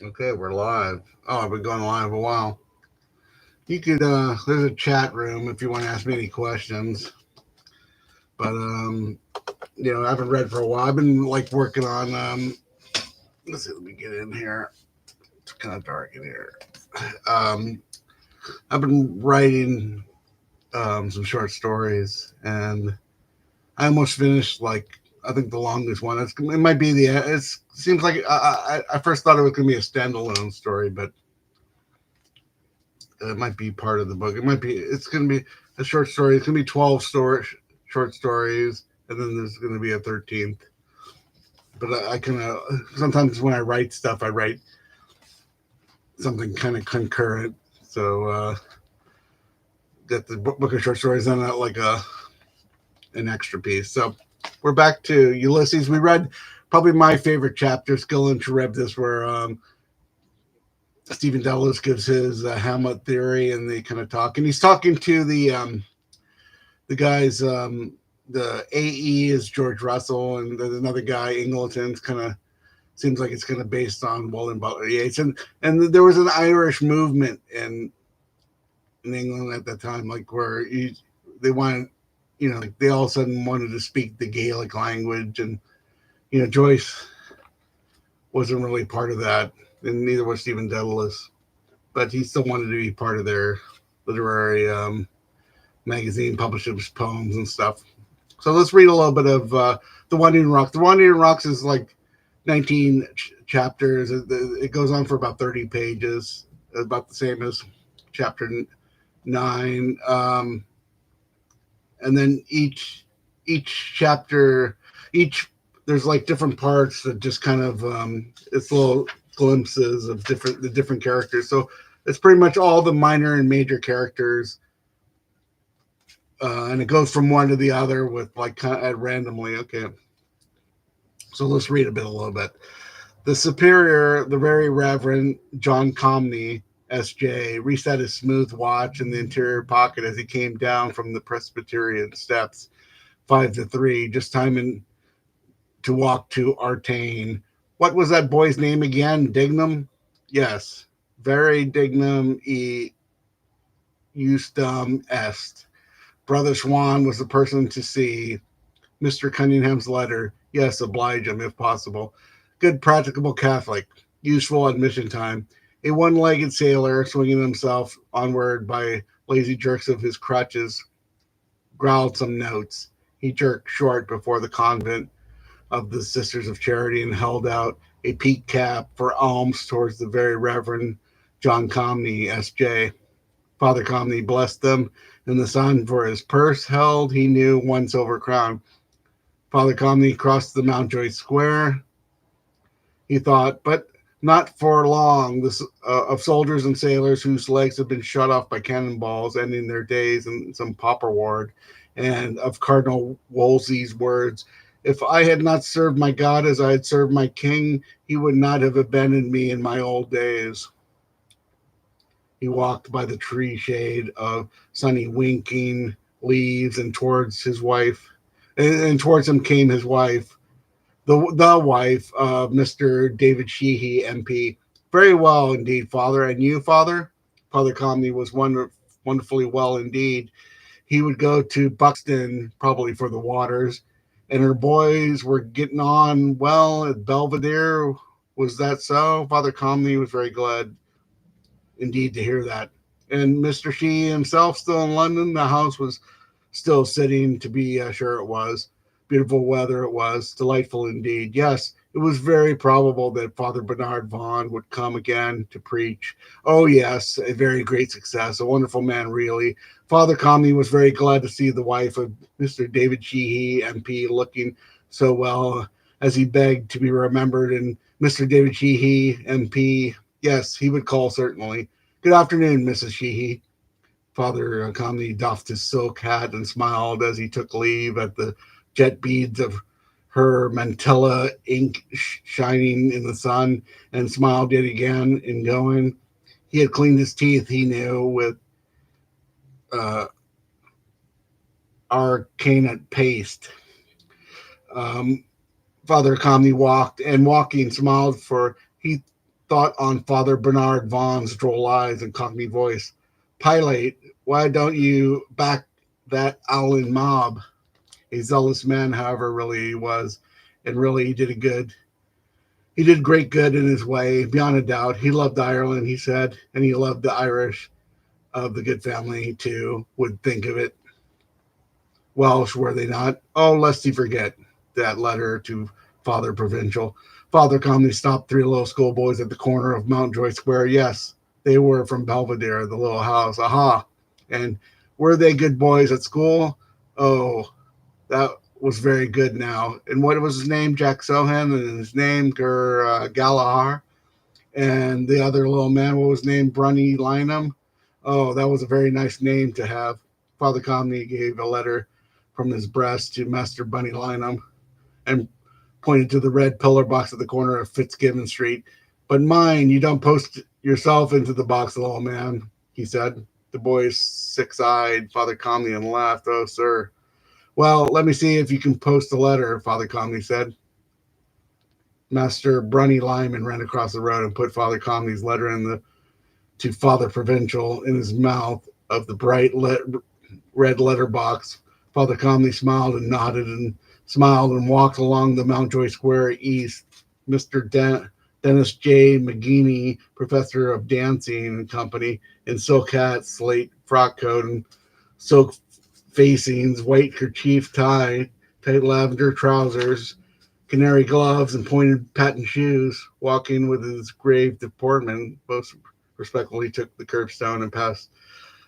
Okay, we're live. Oh, I've been going live a while. You could there's a chat room if you want to ask me any questions. But I haven't read for a while. I've been like working on let's see, let me get in here. It's kind of dark in here. Um I've been writing some short stories and I almost finished like I think the longest one. It might be the it seems like I first thought it was going to be a standalone story, but it might be part of the book. It's going to be a short story. It's going to be 12 short stories, and then there's going to be a 13th. But I kind of, sometimes when I write stuff, I write something kind of concurrent. So, get the book of short stories and like an extra piece. So, we're back to Ulysses. We read probably my favorite chapter, Skill and Charybdis, where Stephen Dallas gives his Hamlet theory and they kind of talk. And he's talking to the guys. The AE is George Russell, and there's another guy, Ingleton's kind of seems like it's kind of based on William Butler Yeats, and there was an Irish movement in England at that time, like where they wanted, like they all of a sudden wanted to speak the Gaelic language, and Joyce wasn't really part of that, and neither was Stephen Dedalus, but he still wanted to be part of their literary magazine, publish his poems and stuff. So let's read a little bit of The Wandering Rocks. The Wandering Rocks is like 19 chapters. It goes on for about 30 pages, about the same as chapter 9. And then each chapter, each there's like different parts that just kind of it's little glimpses of the different characters. So it's pretty much all the minor and major characters, and it goes from one to the other with like kind of randomly. Okay, so let's read a little bit. The superior, the very Reverend John Comney, S.J., reset his smooth watch in the interior pocket as he came down from the Presbyterian steps, 5 to 3, just timing to walk to Artane. What was that boy's name again? Dignam? Yes. Very dignam e justum est. Brother Swan was the person to see. Mr. Cunningham's letter. Yes, oblige him if possible. Good, practicable Catholic. Useful at mission time. A one legged sailor swinging himself onward by lazy jerks of his crutches growled some notes. He jerked short before the convent of the Sisters of Charity and held out a peaked cap for alms towards the very Reverend John Comney, S.J. Father Comney blessed them in the sun, for his purse held, he knew, one silver crown. Father Comney crossed the Mountjoy Square, he thought, but not for long. This of soldiers and sailors whose legs had been shot off by cannonballs, ending their days in some pauper ward, and of Cardinal Wolsey's words, "If I had not served my God as I had served my King, he would not have abandoned me in my old days." He walked by the tree shade of sunny winking leaves, and towards his wife, and towards him came his wife, the wife of Mr. David Sheehy, MP. Very well indeed, Father. And you, Father? Father Comney was wonderfully well indeed. He would go to Buxton, probably for the waters, and her boys were getting on well at Belvedere. Was that so? Father Comney was very glad indeed to hear that. And Mr. Sheehy himself still in London. The house was still sitting, to be sure it was. Beautiful weather it was, delightful indeed. Yes, it was very probable that Father Bernard Vaughan would come again to preach. Oh, yes, a very great success, a wonderful man, really. Father Comney was very glad to see the wife of Mr. David Sheehy, MP, looking so well as he begged to be remembered. And Mr. David Sheehy, MP, yes, he would call certainly. Good afternoon, Mrs. Sheehy. Father Comney doffed his silk hat and smiled as he took leave at the jet beads of her mantilla ink shining in the sun, and smiled yet again in going. He had cleaned his teeth, he knew, with uh, arcanate paste. Um, Father Comney walked, and walking smiled, for he thought on Father Bernard Vaughan's droll eyes and cockney voice. Pilate, why don't you back that owling mob? A zealous man, however, really he was, and really he did great good in his way, beyond a doubt. He loved Ireland, he said, and he loved the Irish of the good family too, would think of it. Welsh, were they not? Oh, lest he forget that letter to Father Provincial. Father calmly stopped three little schoolboys at the corner of Mount Joyce Square. Yes, they were from Belvedere, the little house. Aha! And were they good boys at school? Oh, that was very good now. And what was his name? Jack Sohan, and his name Galahar. And the other little man, what was his name? Brunny Lynham. Oh, that was a very nice name to have. Father Comney gave a letter from his breast to Master Bunny Lynham and pointed to the red pillar box at the corner of Fitzgibbon Street. But mind, you don't post yourself into the box, little man, he said. The boy six-eyed Father Comney and laughed. Oh, sir. Well, let me see if you can post a letter, Father Comney said. Master Brunny Lyman ran across the road and put Father Comney's letter to Father Provincial in his mouth of the red letter box. Father Comney smiled and nodded and smiled and walked along the Mountjoy Square east. Mr. Dennis J. McGeaney, professor of dancing and company, in silk hat, slate frock coat, and silk facings, white kerchief tie, tight lavender trousers, canary gloves, and pointed patent shoes, walking with his grave deportment, most respectfully took the curbstone and passed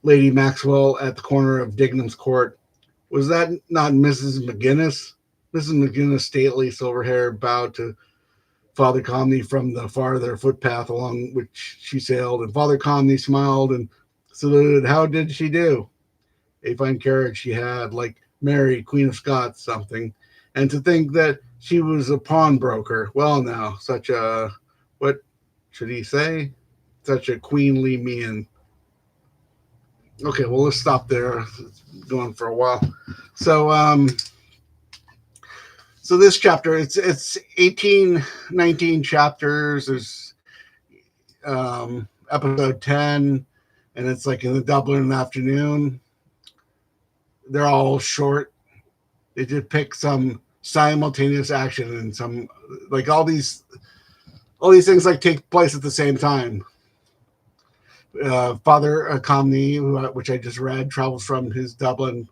Lady Maxwell at the corner of Digham's Court. Was that not Mrs. McGinnis? Mrs. McGinnis, stately, silver hair, bowed to Father Comney from the farther footpath along which she sailed, and Father Comney smiled and saluted. How did she do? A fine carriage she had, like Mary, Queen of Scots, something. And to think that she was a pawnbroker. Well, now, such a, what should he say? Such a queenly mien. Okay, well, let's stop there. It's going for a while. So, so this chapter, it's 18, 19 chapters. There's episode 10, and it's like in the Dublin afternoon. They're all short. They did pick some simultaneous action and some like all these things like take place at the same time. Father Comney, which I just read, travels from his Dublin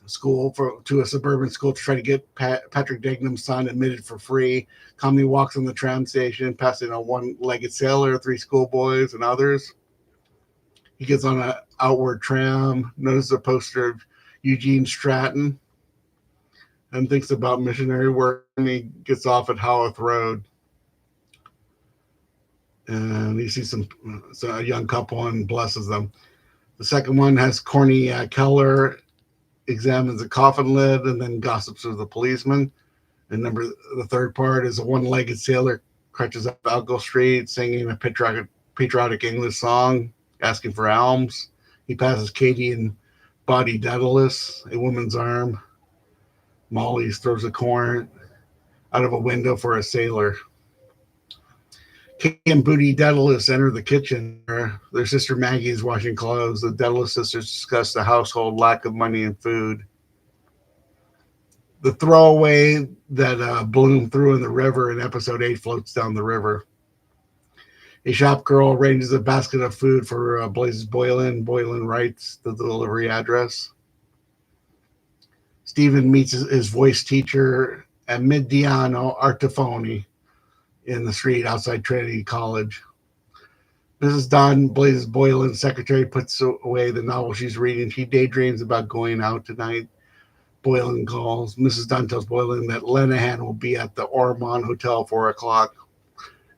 school to a suburban school to try to get Patrick Digham's son admitted for free. Comney walks on the tram station, passing a one-legged sailor, three schoolboys, and others. He gets on an outward tram, notices a poster of Eugene Stratton, and thinks about missionary work, and he gets off at Haworth Road. And he sees a young couple and blesses them. The second one has Corny Keller examines a coffin lid and then gossips with the policeman. And the third part is a one-legged sailor crutches up Algo Street singing a patriotic English song, asking for alms. He passes Katie and Body Daedalus, a woman's arm. Molly throws a corn out of a window for a sailor. Katie and Booty Daedalus enter the kitchen. Their sister Maggie is washing clothes. The Daedalus sisters discuss the household lack of money and food. The throwaway that Bloom threw in the river in episode 8 floats down the river. A shop girl arranges a basket of food for Blazes Boylan. Boylan writes the delivery address. Stephen meets his voice teacher at Midiano Artifoni in the street outside Trinity College. Mrs. Don, Blazes Boylan's secretary, puts away the novel she's reading. She daydreams about going out tonight. Boylan calls. Mrs. Dunn tells Boylan that Lenehan will be at the Ormond Hotel 4 o'clock.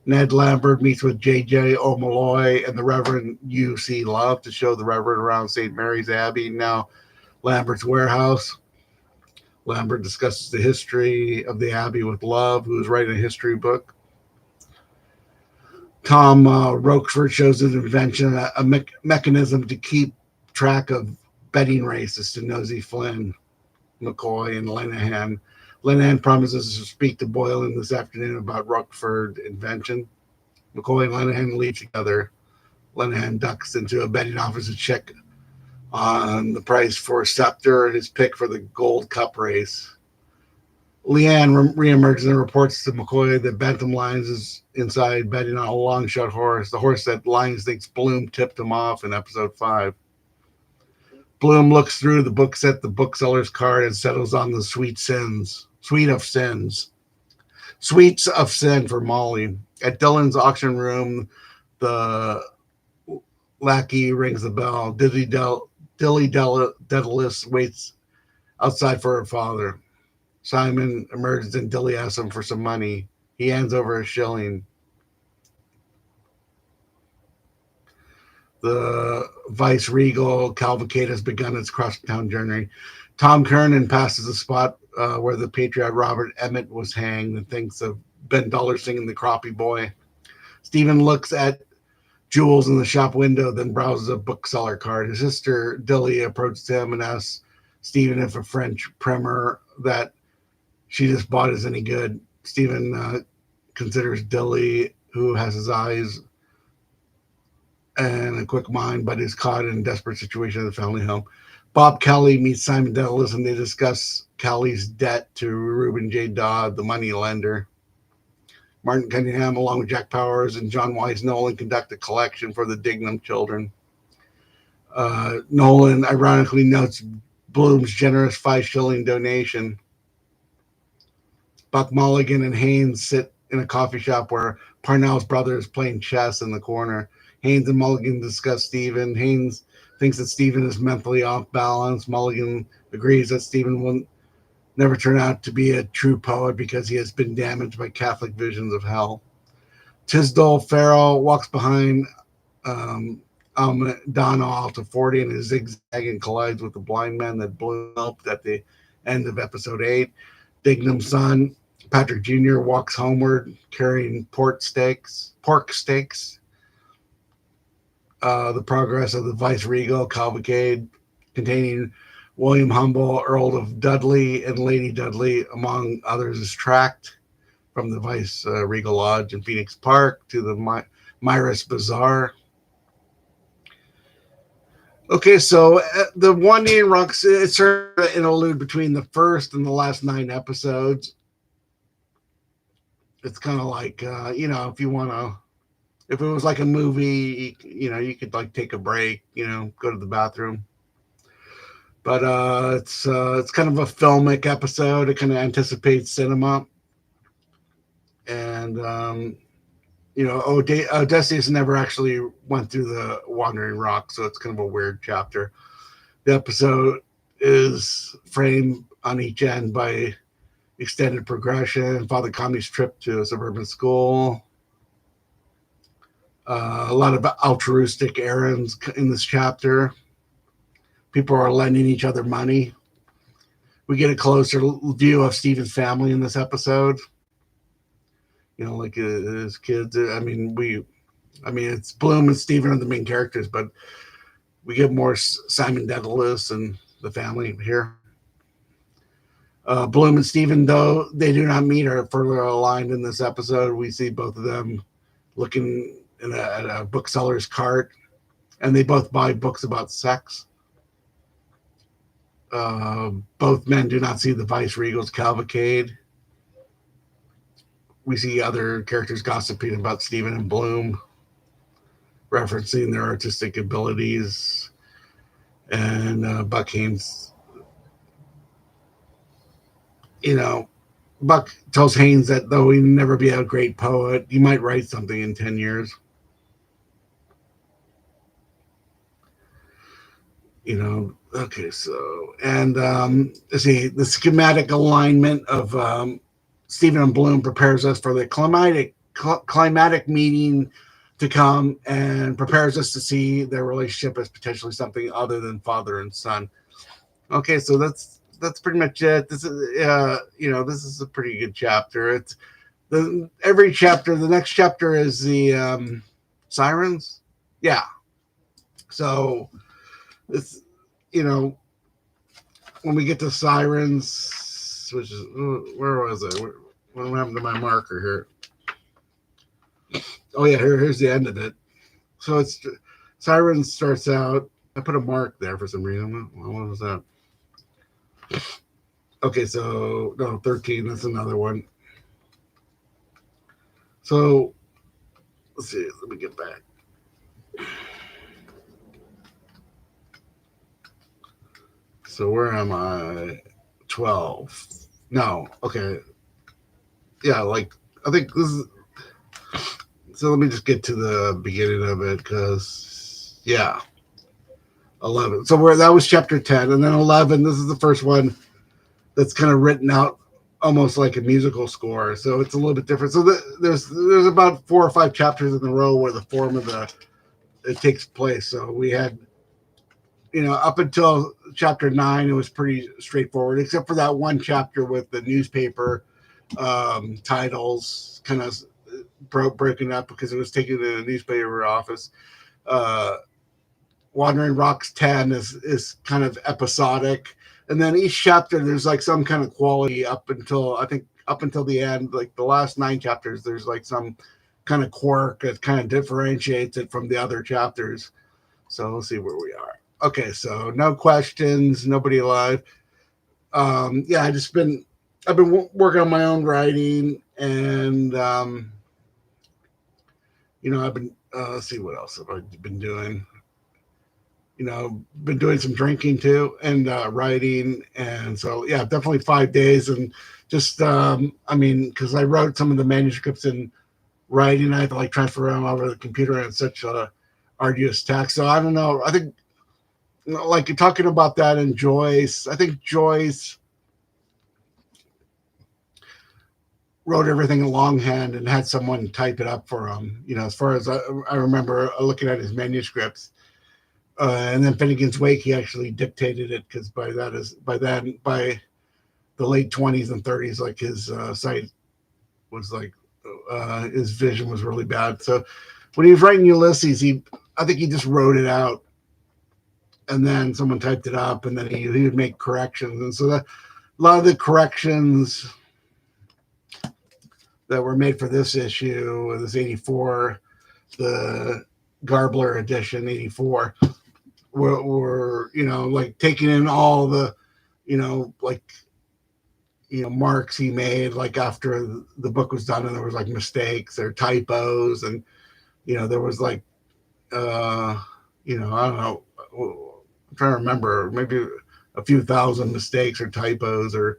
Ned Lambert meets with J.J. O'Malloy and the Reverend U.C. Love to show the Reverend around St. Mary's Abbey, now Lambert's warehouse. Lambert discusses the history of the Abbey with Love, who is writing a history book. Tom Rochford shows an invention, mechanism to keep track of betting races to Nosy Flynn. McCoy, and Lenehan. Lenehan promises to speak to Boylan this afternoon about Rockford invention. McCoy and Lenehan leave together. Lenehan ducks into a betting office to check on the price for Scepter and his pick for the Gold Cup race. Leanne reemerges and reports to McCoy that Bantam Lyons is inside betting on a long shot horse, the horse that Lyons thinks Bloom tipped him off in episode 5. Bloom looks through the books at the bookseller's card and settles on the Suite of Sins. Sweets of Sin for Molly. At Dylan's auction room, the lackey rings the bell. Dilly Daedalus waits outside for her father. Simon emerges and Dilly asks him for some money. He hands over a shilling. The Vice Regal cavalcade has begun its cross-town journey. Tom Kernan passes the spot where the patriot Robert Emmett was hanged and thinks of Ben Dollar singing the Crappie Boy. Stephen looks at jewels in the shop window, then browses a bookseller card. His sister Dilly approaches him and asks Stephen if a French primer that she just bought is any good. Stephen considers Dilly, who has his eyes and a quick mind, but is caught in a desperate situation at the family home. Bob Kelly meets Simon Daedalus, and they discuss Kelly's debt to Reuben J. Dodd, the money lender. Martin Cunningham, along with Jack Powers and John Wise Nolan, conduct a collection for the Dignam children. Nolan ironically notes Bloom's generous 5-shilling donation. Buck Mulligan and Haynes sit in a coffee shop where Parnell's brother is playing chess in the corner. Haynes and Mulligan discuss Stephen. Haynes thinks that Stephen is mentally off balance. Mulligan agrees that Stephen will never turn out to be a true poet because he has been damaged by Catholic visions of hell. Tisdall Farrell walks behind Donald to 40 and is zigzagging, collides with the blind man that blew up at the end of episode 8. Dignam's son, Patrick Jr., walks homeward carrying pork steaks. The progress of the Vice Regal cavalcade containing William Humble, Earl of Dudley, and Lady Dudley, among others, is tracked from the Vice Regal Lodge in Phoenix Park to the Myris Bazaar. Okay, so the Wandering Rocks, it's sort of an interlude between the first and the last 9 episodes. It's kind of like, if you want to, if it was like a movie, you could like take a break, go to the bathroom. But it's kind of a filmic episode. It kind of anticipates cinema. And, Odysseus never actually went through the Wandering Rock, so it's kind of a weird chapter. The episode is framed on each end by extended progression, Father Kami's trip to a suburban school, a lot of altruistic errands in this chapter. People are lending each other money. We get a closer view of Stephen's family in this episode. Like his kids. It's Bloom and Stephen are the main characters, but we get more Simon Daedalus and the family here. Bloom and Stephen, though they do not meet, are further aligned in this episode. We see both of them looking at a bookseller's cart, and they both buy books about sex. Both men do not see the Vice Regal's cavalcade. We see other characters gossiping about Stephen and Bloom, referencing their artistic abilities. And Buck Haynes, Buck tells Haynes that though he'd never be a great poet, he might write something in 10 years. Okay, so, and let's see, the schematic alignment of Stephen and Bloom prepares us for the climatic meeting to come and prepares us to see their relationship as potentially something other than father and son. Okay, so that's pretty much it. This is this is a pretty good chapter. It's every chapter. The next chapter is the sirens. Yeah. So it's when we get to Sirens, which is where was I? What happened to my marker here? Oh yeah, here's the end of it. So it's Sirens starts out. I put a mark there for some reason. What was that? Okay, so no 13. That's another one. So let's see. Let me get back. So where am I? 12. No. Okay. Yeah. Like I think this is. So let me just get to the beginning of it because yeah, 11. So where that was chapter 10, and then 11. This is the first one that's kind of written out almost like a musical score. So it's a little bit different. So there's about 4 or 5 chapters in a row where the form of the it takes place. So we had up until chapter 9, it was pretty straightforward, except for that one chapter with the newspaper titles kind of broken up because it was taken to the newspaper office. Uh, Wandering Rocks 10 is kind of episodic, and then each chapter there's like some kind of quality up until I think up until the end, like the last 9 chapters. There's like some kind of quirk that kind of differentiates it from the other chapters. So let's see where we are. Okay, so no questions, nobody alive. Yeah, I've been working on my own writing, and I've been let's see what else have I been doing. Been doing some drinking too and writing, and so yeah, definitely 5 days, and just I mean, because I wrote some of the manuscripts in writing, I had to like transfer them over the computer, and such a arduous task. So I don't know. I think like you're talking about that in Joyce. I think Joyce wrote everything in longhand and had someone type it up for him. As far as I remember looking at his manuscripts. And then Finnegan's Wake, he actually dictated it because by the late 20s and 30s, like his sight was like his vision was really bad. So when he was writing Ulysses, I think he just wrote it out, and then someone typed it up, and then he would make corrections, and so a lot of the corrections that were made for this issue, this 84, the Garbler edition 84, were like taking in all the like marks he made like after the book was done, and there was like mistakes or typos, and there was like I don't know, I'm trying to remember, maybe a few thousand mistakes or typos, or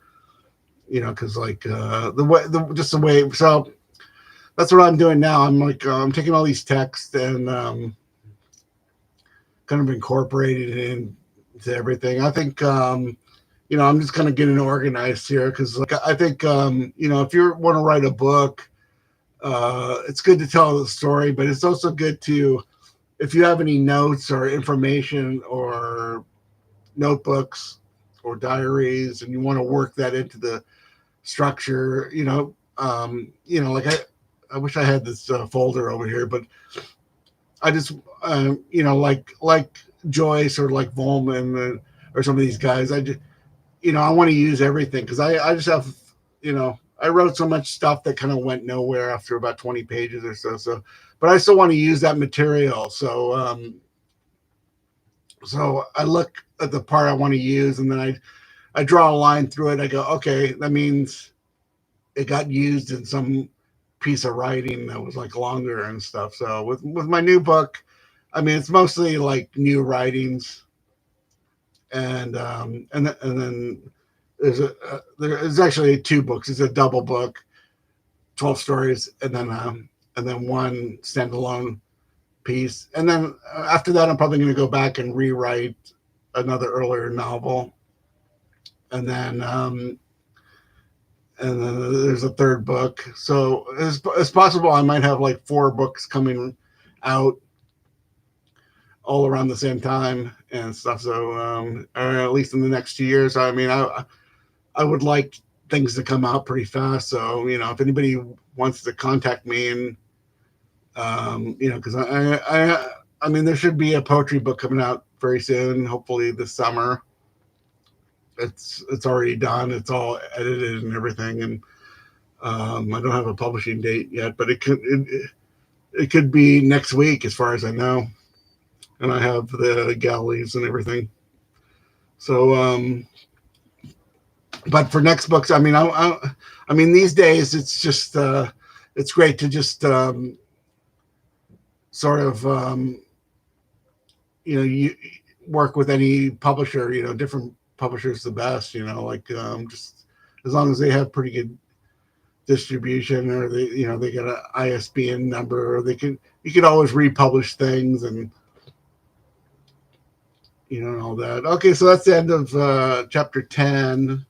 because like just the way. So that's what I'm doing now. I'm like I'm taking all these texts and kind of incorporating it into everything. I think I'm just kind of getting organized here because like I think if you want to write a book, it's good to tell the story, but it's also good to, if you have any notes or information or notebooks or diaries and you want to work that into the structure, like I wish I had this folder over here, but I just like Joyce or like Volman or some of these guys, I just I want to use everything because I just have I wrote so much stuff that kind of went nowhere after about 20 pages or so. So, but I still want to use that material. So I look at the part I want to use, and then I draw a line through it. I go, okay, that means it got used in some piece of writing that was like longer and stuff. So with my new book, I mean, it's mostly like new writings, and then there's actually 2 books. It's a double book, 12 stories, and then one standalone piece. And then after that, I'm probably going to go back and rewrite another earlier novel, and then there's a 3rd book. So it's possible I might have like 4 books coming out all around the same time and stuff. So or at least in the next 2 years. I mean, I would like things to come out pretty fast. So if anybody wants to contact me, and because I mean, there should be a poetry book coming out very soon, hopefully this summer. it's already done. It's all edited and everything, and I don't have a publishing date yet, but it could be next week, as far as I know. And I have the galleys and everything. So, but for next books, I mean, I mean, these days it's just it's great to just sort of you work with any publisher. Different publishers the best. Like just as long as they have pretty good distribution, or they get an ISBN number, or you could always republish things, and and all that. Okay, so that's the end of chapter 10.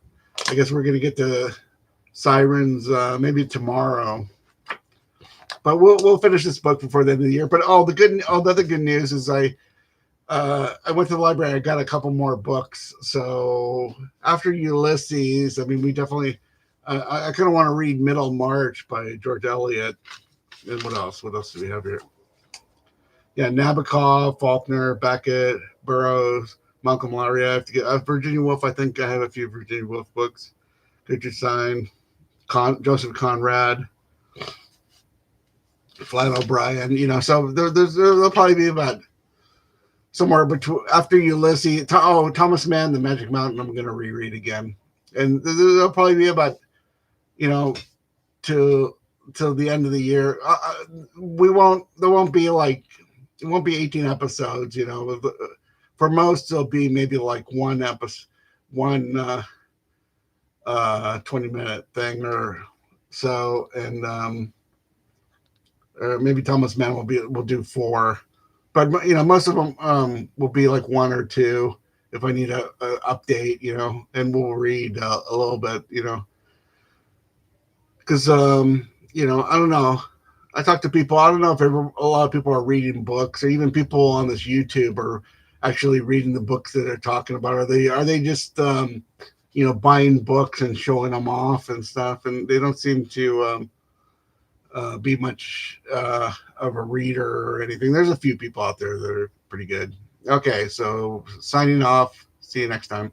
I guess we're gonna get to sirens maybe tomorrow, but we'll finish this book before the end of the year. But all the other good news is I went to the library. I got a couple more books. So after Ulysses, I mean, we definitely. I kind of want to read Middlemarch by George Eliot. And what else? What else do we have here? Yeah, Nabokov, Faulkner, Beckett, Burroughs, Malcolm Lowry. I have to get Virginia Woolf. I think I have a few Virginia Woolf books. Richard Stein, Joseph Conrad, Flann O'Brien. So there'll probably be about somewhere between after Ulysses. Thomas Mann, The Magic Mountain. I'm going to reread again, and there'll probably be about you know to till the end of the year. We won't. There won't be like it won't be 18 episodes. For most it'll be maybe like one episode, one 20-minute thing or so, and or maybe Thomas Mann will do four, but most of them will be like one or two if I need a update, and we'll read a little bit, because I don't know. I talk to people. I don't know if a lot of people are reading books, or even people on this YouTube are actually reading the books that they're talking about. Are they just buying books and showing them off and stuff? And they don't seem to be much of a reader or anything. There's a few people out there that are pretty good. Okay, so signing off. See you next time.